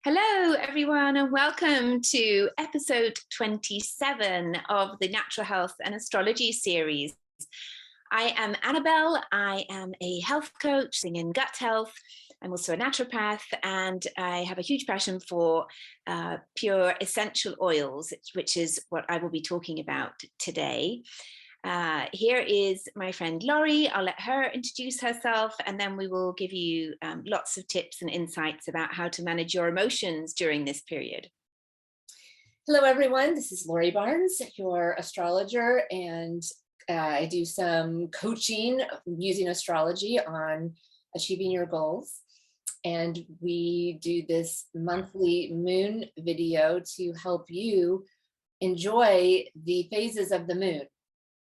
Hello, everyone, and welcome to episode 27 of the Natural Health and Astrology series. I am Annabelle. I am a health coach in gut health. I'm also a naturopath, and I have a huge passion for pure essential oils, which is what I will be talking about today. Here is my friend Laurie. I'll let her introduce herself, and then we will give you lots of tips and insights about how to manage your emotions during this period. Hello, everyone. This is Laurie Barnes, your astrologer, and I do some coaching using astrology on achieving your goals. And we do this monthly moon video to help you enjoy the phases of the moon.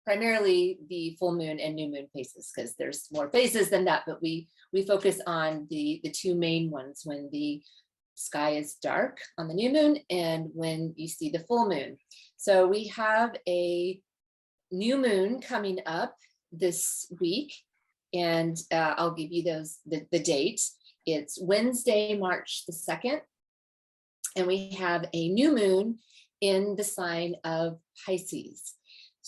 Primarily the full moon and new moon phases, because there's more phases than that, but we focus on the two main ones, when the sky is dark on the new moon and when you see the full moon. So we have a new moon coming up this week, and I'll give you the date. It's Wednesday, March the 2nd, and we have a new moon in the sign of Pisces.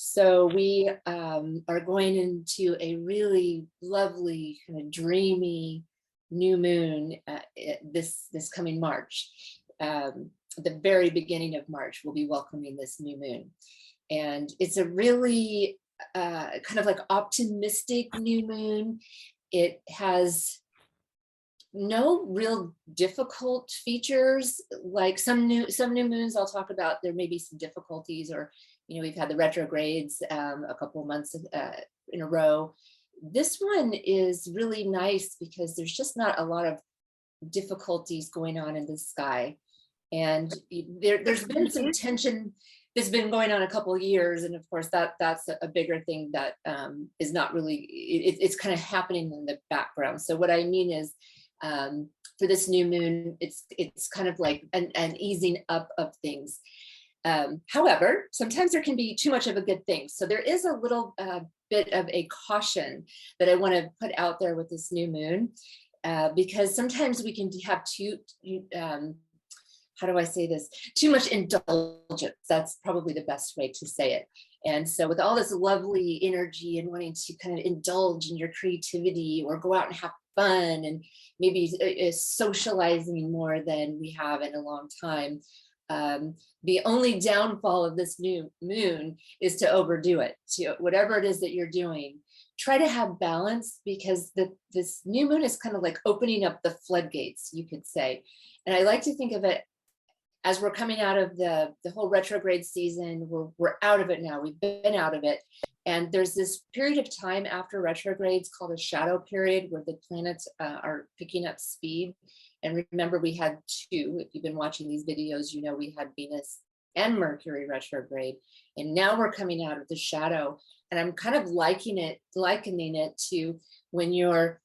So we are going into a really lovely, kind of dreamy new moon this coming March. The very beginning of March, we'll be welcoming this new moon. And it's a really kind of like optimistic new moon. It has no real difficult features. Like some new moons I'll talk about, there may be some difficulties, or we've had the retrogrades a couple of months in a row. This one is really nice because there's just not a lot of difficulties going on in the sky. And there's been some tension that's been going on a couple of years. And of course, that's a bigger thing that is not really, it's kind of happening in the background. So what I mean is, for this new moon, it's kind of like an easing up of things. However, sometimes there can be too much of a good thing. So there is a little bit of a caution that I want to put out there with this new moon, because sometimes we can have how do I say this? Too much indulgence. That's probably the best way to say it. And so with all this lovely energy and wanting to kind of indulge in your creativity or go out and have fun and maybe socializing more than we have in a long time, the only downfall of this new moon is to overdo it. So whatever it is that you're doing, try to have balance, because this new moon is kind of like opening up the floodgates, you could say. And I like to think of it as we're coming out of the whole retrograde season. We're out of it now. We've been out of it. And there's this period of time after retrogrades called a shadow period, where the planets are picking up speed. And remember, we had two. If you've been watching these videos, we had Venus and Mercury retrograde. And now we're coming out of the shadow. And I'm kind of likening it to when you're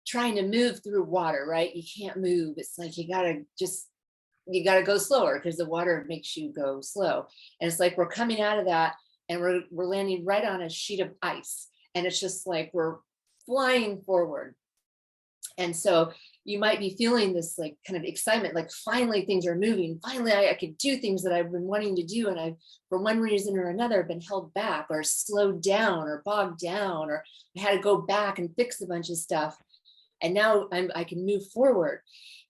trying to move through water, right? You can't move. It's like you gotta go slower, because the water makes you go slow. And it's like we're coming out of that, and we're landing right on a sheet of ice. And it's just like we're flying forward. And so you might be feeling this like kind of excitement, like finally things are moving. Finally, I could do things that I've been wanting to do. And I've, for one reason or another, been held back or slowed down or bogged down, or I had to go back and fix a bunch of stuff. And now I can move forward.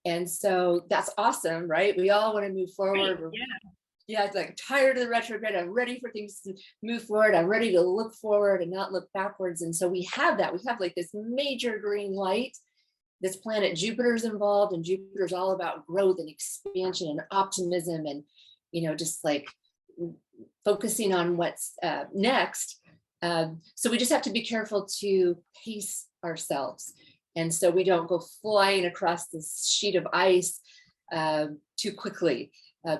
And so that's awesome, right? We all want to move forward. Right. Yeah, it's like tired of the retrograde. I'm ready for things to move forward. I'm ready to look forward and not look backwards. And so we have that. We have like this major green light. This planet Jupiter's involved, and Jupiter's all about growth and expansion and optimism, and just like focusing on what's next. So we just have to be careful to pace ourselves. And so we don't go flying across this sheet of ice too quickly,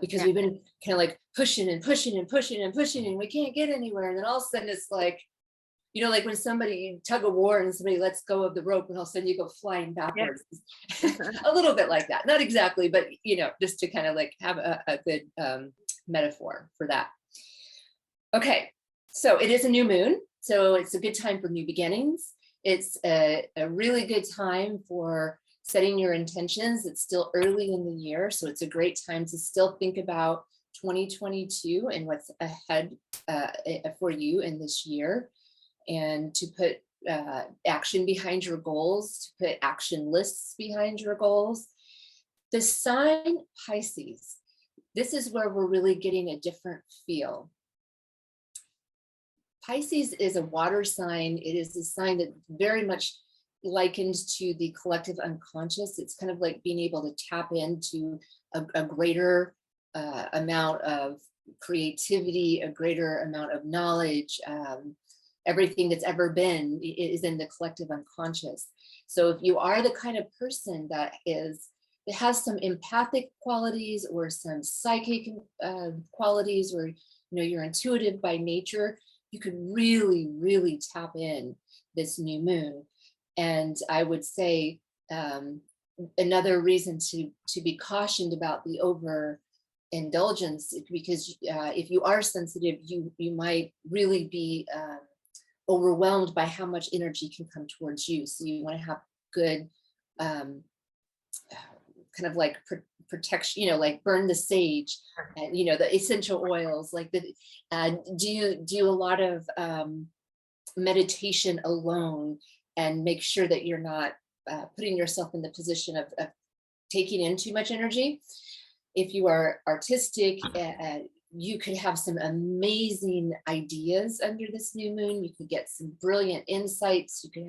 because we've been kind of like pushing and pushing and pushing and pushing, and we can't get anywhere. And then all of a sudden it's like, like when somebody tug a war and somebody lets go of the rope, and all of a sudden you go flying backwards. Yes. A little bit like that. Not exactly, but just to kind of like have a good metaphor for that. Okay, so it is a new moon. So it's a good time for new beginnings. It's a really good time for setting your intentions. It's still early in the year, so it's a great time to still think about 2022 and what's ahead for you in this year, and to put action behind your goals, to put action lists behind your goals. The sign Pisces, this is where we're really getting a different feel. Pisces is a water sign. It is a sign that very much likened to the collective unconscious. It's kind of like being able to tap into a greater amount of creativity, a greater amount of knowledge. Everything that's ever been is in the collective unconscious. So if you are the kind of person that has some empathic qualities or some psychic qualities, or you're intuitive by nature, you could really, really tap in this new moon. And I would say another reason to be cautioned about the overindulgence, because if you are sensitive, you might really be overwhelmed by how much energy can come towards you. So you want to have good kind of like protection, like burn the sage, and the essential oils, like do a lot of meditation alone, and make sure that you're not putting yourself in the position of taking in too much energy. If you are artistic, you could have some amazing ideas under this new moon. You could get some brilliant insights. You could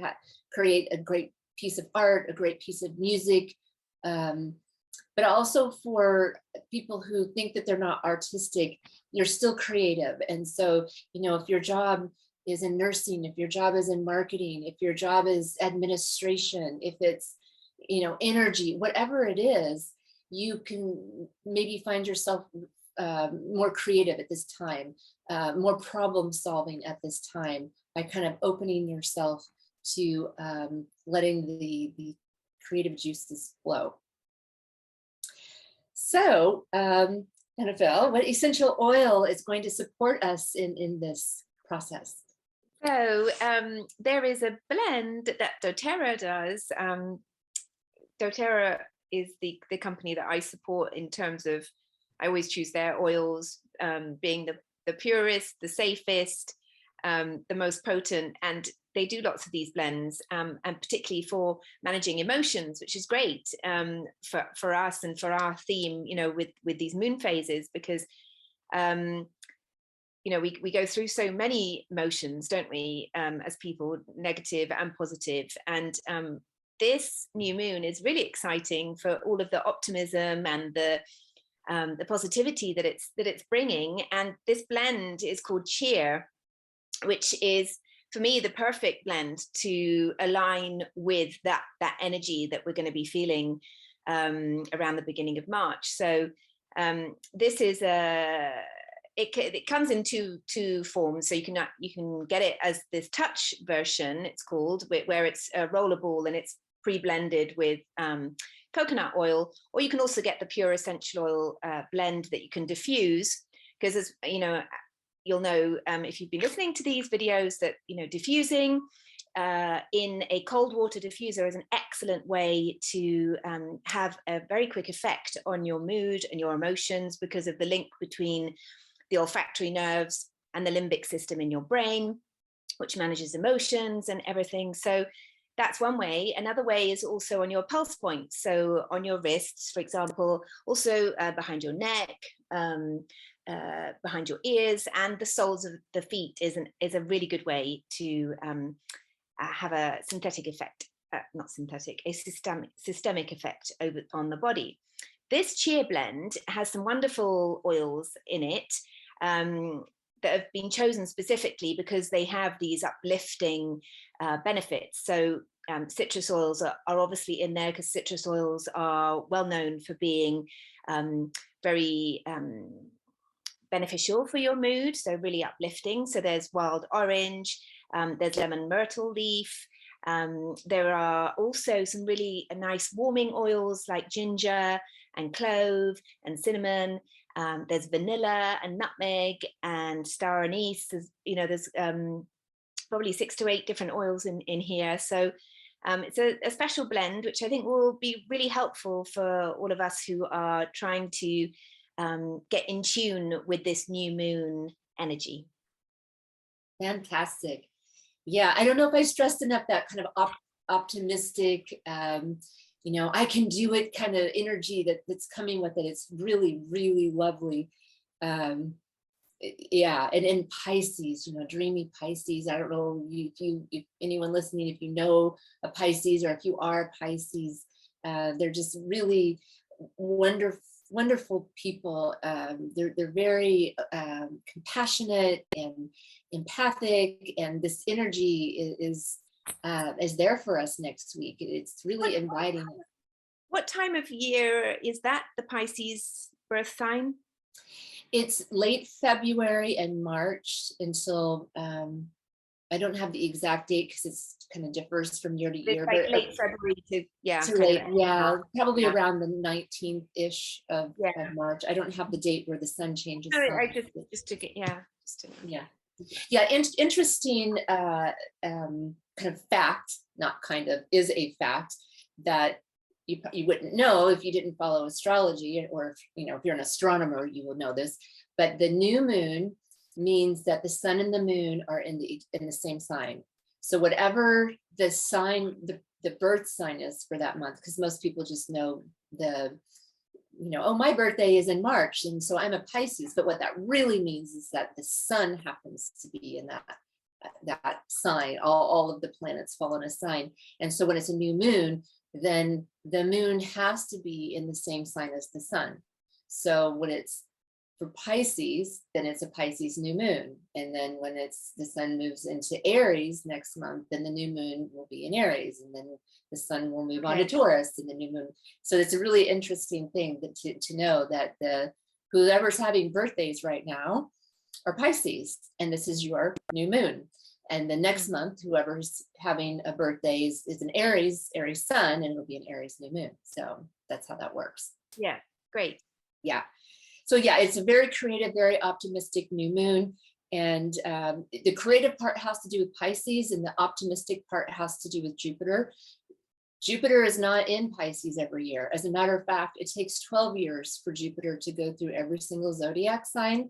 create a great piece of art, a great piece of music. But also for people who think that they're not artistic, you're still creative. And so, if your job is in nursing, if your job is in marketing, if your job is administration, if it's, energy, whatever it is, you can maybe find yourself more creative at this time, more problem solving at this time, by kind of opening yourself to letting the creative juices flow. So, Annabelle, what essential oil is going to support us in this process? So there is a blend that doTERRA does. doTERRA is the company that I support in terms of, I always choose their oils being the purest, the safest, the most potent, and they do lots of these blends, and particularly for managing emotions, which is great for us and for our theme, with these moon phases, because we go through so many emotions, don't we, as people, negative and positive, and this new moon is really exciting for all of the optimism and the positivity that it's bringing. And this blend is called Cheer, which is, for me, the perfect blend to align with that energy that we're going to be feeling around the beginning of March. So this is it comes in two forms. So you can get it as this touch version, it's called, where it's a roller ball and it's pre-blended with coconut oil, or you can also get the pure essential oil blend that you can diffuse, because, as you'll know if you've been listening to these videos, that diffusing in a cold water diffuser is an excellent way to have a very quick effect on your mood and your emotions, because of the link between the olfactory nerves and the limbic system in your brain, which manages emotions and everything. So that's one way. Another way is also on your pulse points, so on your wrists, for example, also behind your neck, behind your ears, and the soles of the feet is a really good way to have a synthetic effect, a systemic effect on the body. This Cheer blend has some wonderful oils in it that have been chosen specifically because they have these uplifting benefits. So citrus oils are obviously in there, because citrus oils are well known for being very beneficial for your mood, so really uplifting. So there's wild orange, there's lemon myrtle leaf. There are also some really nice warming oils like ginger and clove and cinnamon. There's vanilla and nutmeg and star anise. There's probably 6 to 8 different oils in here. So It's a special blend, which I think will be really helpful for all of us who are trying to get in tune with this new moon energy. Fantastic. Yeah, I don't know if I stressed enough that kind of optimistic, I can do it kind of energy that's coming with it. It's really, really lovely. Yeah, and in Pisces, dreamy Pisces. I don't know if anyone listening, if you know a Pisces or if you are a Pisces, they're just really wonderful people. They're very compassionate and empathic, and this energy is there for us next week. It's really inviting. What time of year is that, the Pisces birth sign? It's late February and March until I don't have the exact date because it's kind of differs from year to year. Like late February to late, probably around the 19th-ish of March. I don't have the date where the sun changes. I just took it, interesting kind of fact, not kind of, is a fact that you wouldn't know if you didn't follow astrology, or if you're an astronomer, you will know this. But the new moon means that the sun and the moon are in the same sign. So whatever the sign, the birth sign is for that month, because most people just know oh, my birthday is in March, and so I'm a Pisces. But what that really means is that the sun happens to be in that sign. All of the planets fall in a sign, and so when it's a new moon, then the moon has to be in the same sign as the sun. So when it's for Pisces, then it's a Pisces new moon. And then when the sun moves into Aries next month, then the new moon will be in Aries. And then the sun will move on to Taurus and the new moon. So it's a really interesting thing to know that whoever's having birthdays right now are Pisces, and this is your new moon. And the next month, whoever's having a birthday is an Aries sun, and it'll be an Aries new moon. So that's how that works. Yeah, great. Yeah. So yeah, it's a very creative, very optimistic new moon. And the creative part has to do with Pisces, and the optimistic part has to do with Jupiter. Jupiter is not in Pisces every year. As a matter of fact, it takes 12 years for Jupiter to go through every single zodiac sign.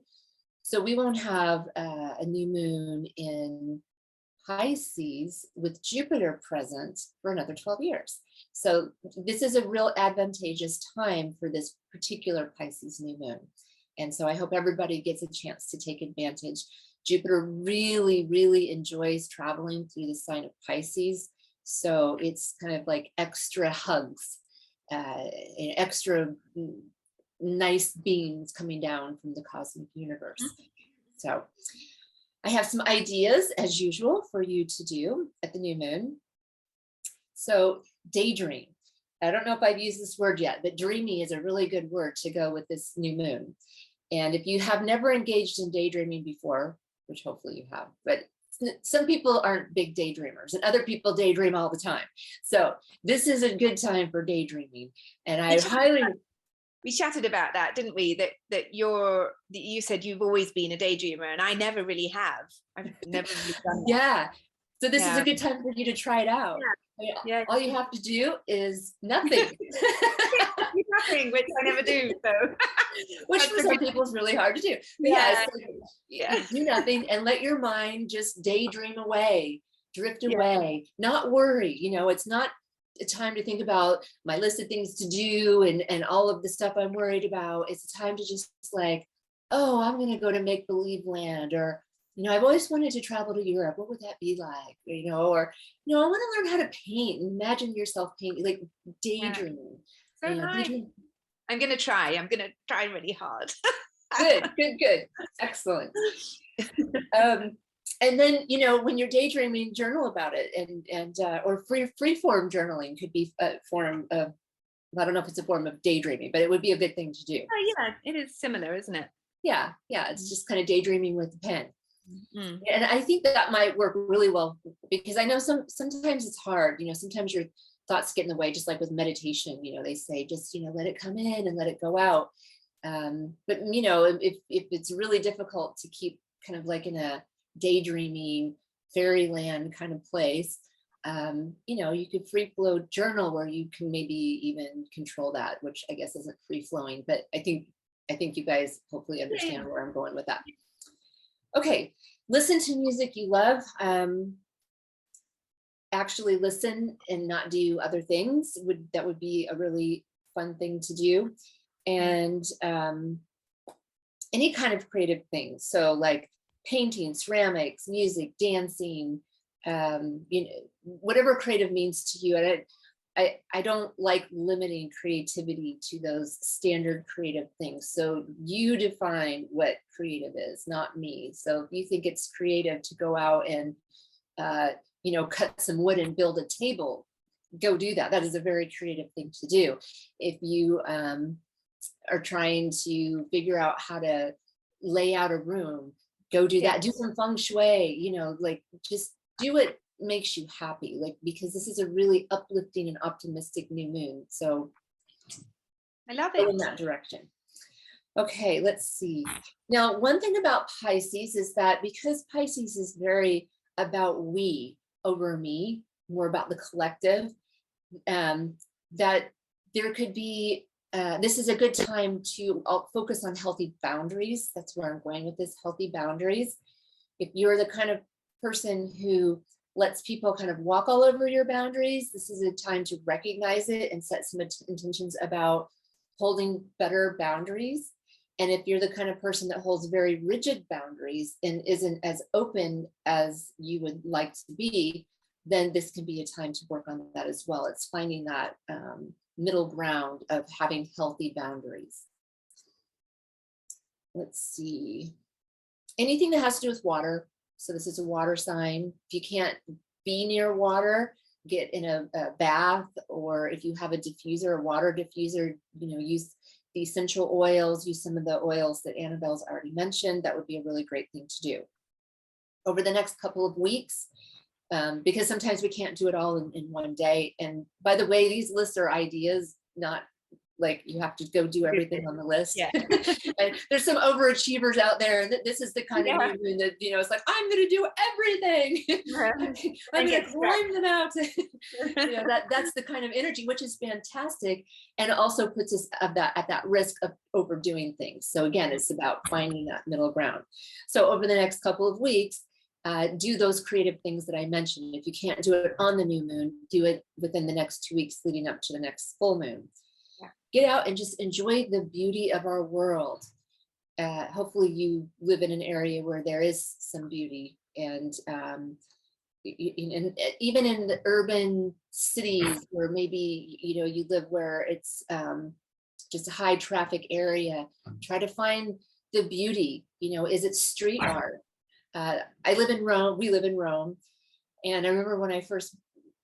So we won't have a new moon in Pisces with Jupiter present for another 12 years. So this is a real advantageous time for this particular Pisces new moon. And so I hope everybody gets a chance to take advantage. Jupiter really, really enjoys traveling through the sign of Pisces. So it's kind of like extra hugs, extra nice beings coming down from the cosmic universe. So I have some ideas, as usual, for you to do at the new moon. So daydream. I don't know if I've used this word yet, but dreamy is a really good word to go with this new moon. And if you have never engaged in daydreaming before, which hopefully you have, but some people aren't big daydreamers, and other people daydream all the time. So this is a good time for daydreaming. And I highly... We chatted about that, didn't we? That you said you've always been a daydreamer, and I never really have. I've never really done that. Yeah. So this is a good time for you to try it out. Yeah. All you have to do is nothing. Nothing, which I never do. So, which for some people is really hard to do. But do nothing and let your mind just daydream away, drift away, not worry. It's not a time to think about my list of things to do and all of the stuff I'm worried about. It's a time to just like, oh, I'm going to go to make believe land, or I've always wanted to travel to Europe. What would that be like? Or I want to learn how to paint. Imagine yourself painting, like daydreaming. So nice. I'm going to try really hard. Good. Excellent. And then, when you're daydreaming, journal about it, and or free form journaling could be a form of, I don't know if it's a form of daydreaming, but it would be a good thing to do. Oh yeah, it is similar, isn't it? Yeah. It's just kind of daydreaming with the pen. Mm-hmm. And I think that might work really well, because I know sometimes it's hard, sometimes your thoughts get in the way, just like with meditation, they say, just, let it come in and let it go out. But, if it's really difficult to keep kind of like in a daydreaming fairyland kind of place, you could free flow journal where you can maybe even control that, which I guess isn't free flowing, but I think you guys hopefully understand where I'm going with that. Okay, listen to music you love. Actually listen and not do other things. That would be a really fun thing to do. And any kind of creative things. So like painting, ceramics, music, dancing, whatever creative means to you. And I don't like limiting creativity to those standard creative things. So you define what creative is, not me. So if you think it's creative to go out and, cut some wood and build a table, go do that. That is a very creative thing to do. If you are trying to figure out how to lay out a room, go do that. Do some feng shui, like just do what makes you happy, like, because this is a really uplifting and optimistic new moon. So I love it. Go in that direction. Okay, let's see. Now, one thing about Pisces is that because Pisces is very about we over me, more about the collective, that there could be, this is a good time to focus on healthy boundaries. That's where I'm going with this, healthy boundaries. If you're the kind of person who lets people kind of walk all over your boundaries, this is a time to recognize it and set some intentions about holding better boundaries. And if you're the kind of person that holds very rigid boundaries and isn't as open as you would like to be, then this can be a time to work on that as well. It's finding that middle ground of having healthy boundaries. Let's see. Anything that has to do with water. So this is a water sign. If you can't be near water, get in a bath, or if you have a diffuser, a water diffuser, use the essential oils, use some of the oils that Annabelle's already mentioned. That would be a really great thing to do. Over the next couple of weeks, because sometimes we can't do it all in one day. And by the way, these lists are ideas, not like you have to go do everything on the list. Yeah. And there's some overachievers out there, and this is the kind of new moon that, it's like, I'm going to do everything. I'm going to climb the mountain. That's the kind of energy, which is fantastic. And it also puts us at that risk of overdoing things. So again, it's about finding that middle ground. So over the next couple of weeks, do those creative things that I mentioned. If you can't do it on the new moon, do it within the next 2 weeks leading up to the next full moon. Get out and just enjoy the beauty of our world. Hopefully you live in an area where there is some beauty, and even in the urban cities where maybe you live where it's just a high traffic area, try to find the beauty. Is it street art? I live in Rome, we live in Rome. And I remember when I first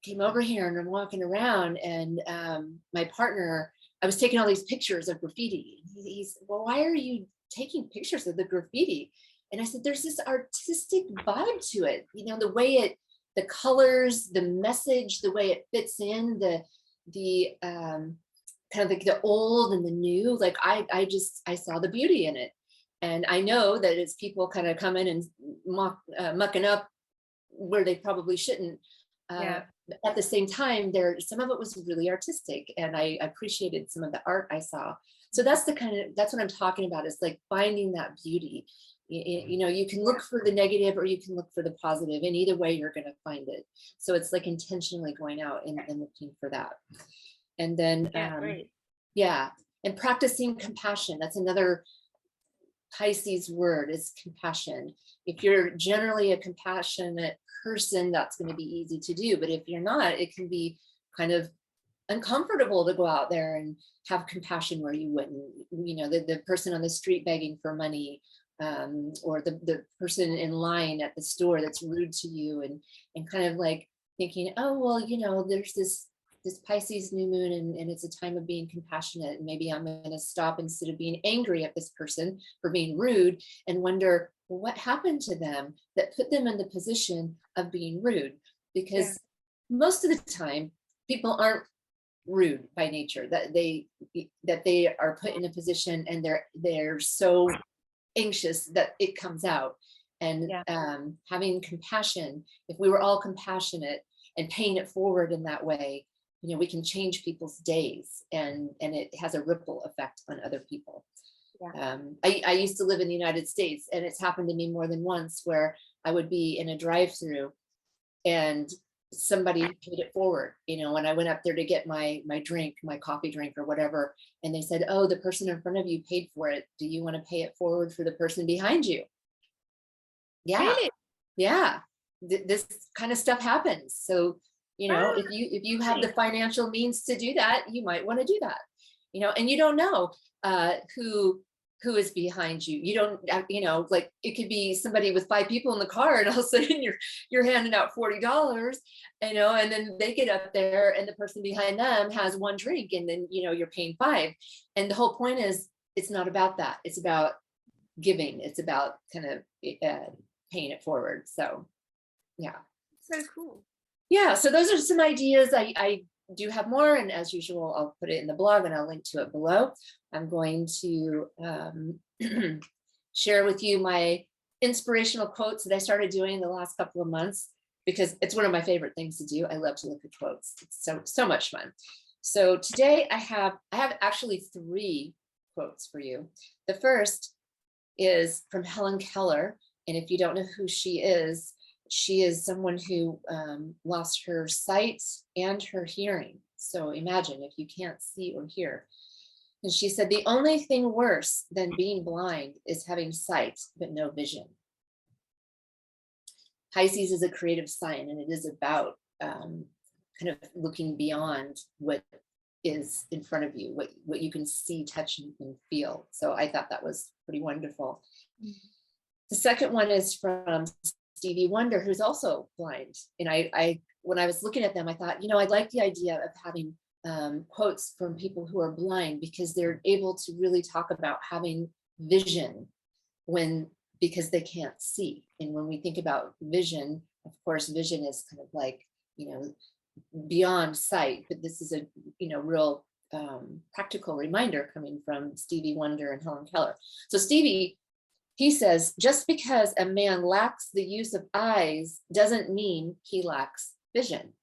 came over here and I'm walking around, and my partner, I was taking all these pictures of graffiti. He said, well, why are you taking pictures of the graffiti? And I said, there's this artistic vibe to it. The way the colors, the message, the way it fits in, the kind of like the old and the new, like I saw the beauty in it. And I know that it's people kind of coming and mucking up where they probably shouldn't. At the same time, some of it was really artistic, and I appreciated some of the art I saw. So that's what I'm talking about, is like finding that beauty. You can look for the negative or you can look for the positive, and either way you're going to find it. So it's like intentionally going out and looking for that. And then and practicing compassion. That's another Pisces word, is compassion. If you're generally a compassionate person, that's going to be easy to do. But if you're not, it can be kind of uncomfortable to go out there and have compassion where you wouldn't. The person on the street begging for money, or the person in line at the store that's rude to you, and kind of like thinking, oh, well, there's this Pisces new moon, and it's a time of being compassionate, and maybe I'm going to stop instead of being angry at this person for being rude, and wonder, well, what happened to them that put them in the position of being rude? Because most of the time people aren't rude by nature, that they are put in a position and they're so anxious that it comes out. And having compassion, if we were all compassionate and paying it forward in that way, we can change people's days, and it has a ripple effect on other people. Yeah. I used to live in the United States, and it's happened to me more than once where I would be in a drive-through and somebody paid it forward, when I went up there to get my drink, my coffee drink or whatever, and they said, oh, the person in front of you paid for it. Do you want to pay it forward for the person behind you? Yeah. Really? Yeah. This kind of stuff happens. So, if you have the financial means to do that, you might want to do that, and you don't know who is behind you. You don't, like it could be somebody with 5 people in the car, and all of a sudden you're handing out $40, and then they get up there and the person behind them has 1 drink, and then, you're paying 5. And the whole point is, it's not about that. It's about giving. It's about kind of paying it forward. So, yeah. So cool. Yeah. So those are some ideas. I do have more, and as usual, I'll put it in the blog and I'll link to it below. I'm going to share with you my inspirational quotes that I started doing the last couple of months, because it's one of my favorite things to do. I love to look at quotes. It's so much fun. So today I have actually 3 quotes for you. The first is from Helen Keller, and if you don't know who she is someone who lost her sight and her hearing. So imagine if you can't see or hear. And she said, the only thing worse than being blind is having sight but no vision. Pisces is a creative sign, and it is about kind of looking beyond what is in front of you, what you can see, touch, and feel. So I thought that was pretty wonderful. The second one is from Stevie Wonder, who's also blind. And I when I was looking at them, I thought, I like the idea of having quotes from people who are blind, because they're able to really talk about having vision because they can't see. And when we think about vision, of course, vision is kind of like, beyond sight, but this is a, real practical reminder coming from Stevie Wonder and Helen Keller. So Stevie, he says, just because a man lacks the use of eyes doesn't mean he lacks vision.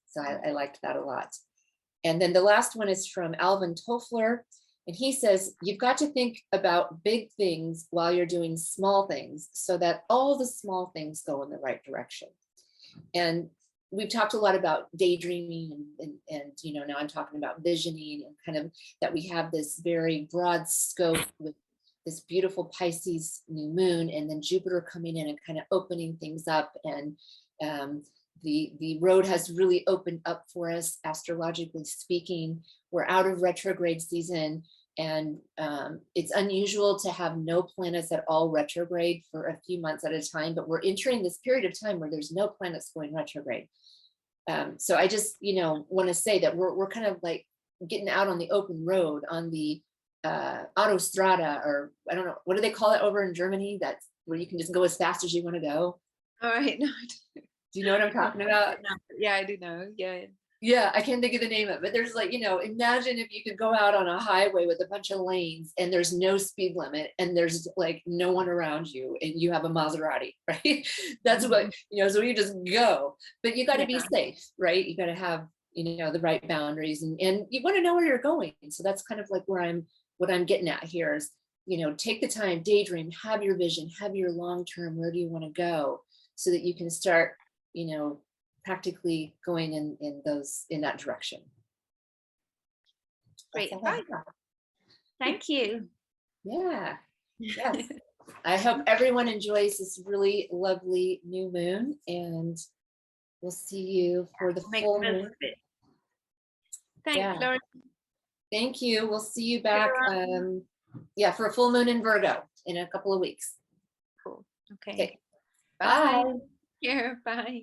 So I liked that a lot. And then the last one is from Alvin Toffler. And he says, you've got to think about big things while you're doing small things, so that all the small things go in the right direction. And we've talked a lot about daydreaming and now I'm talking about visioning, and kind of that we have this very broad scope with this beautiful Pisces new moon, and then Jupiter coming in and kind of opening things up. And the road has really opened up for us, astrologically speaking. We're out of retrograde season, and it's unusual to have no planets at all retrograde for a few months at a time, but we're entering this period of time where there's no planets going retrograde. So I just, want to say that we're kind of like getting out on the open road, on the autostrada, or I don't know, what do they call it over in Germany? That's where you can just go as fast as you want to go. All right. No. Do you know what I'm talking about? Yeah, I do know. Yeah. Yeah, I can't think of the name of it, but there's like, imagine if you could go out on a highway with a bunch of lanes and there's no speed limit and there's like no one around you and you have a Maserati, right? That's what, so you just go, but you got to be safe, right? You got to have, the right boundaries, and you want to know where you're going. So that's kind of like what I'm getting at here is, take the time, daydream, have your vision, have your long-term, where do you want to go, so that you can start, practically going in that direction. Great advice. Thank you. Yeah. Yes. I hope everyone enjoys this really lovely new moon, and we'll see you for the full moon. Thanks, Lauren. Thank you. We'll see you back for a full moon in Virgo in a couple of weeks. Cool. Okay. Bye. Yeah, bye.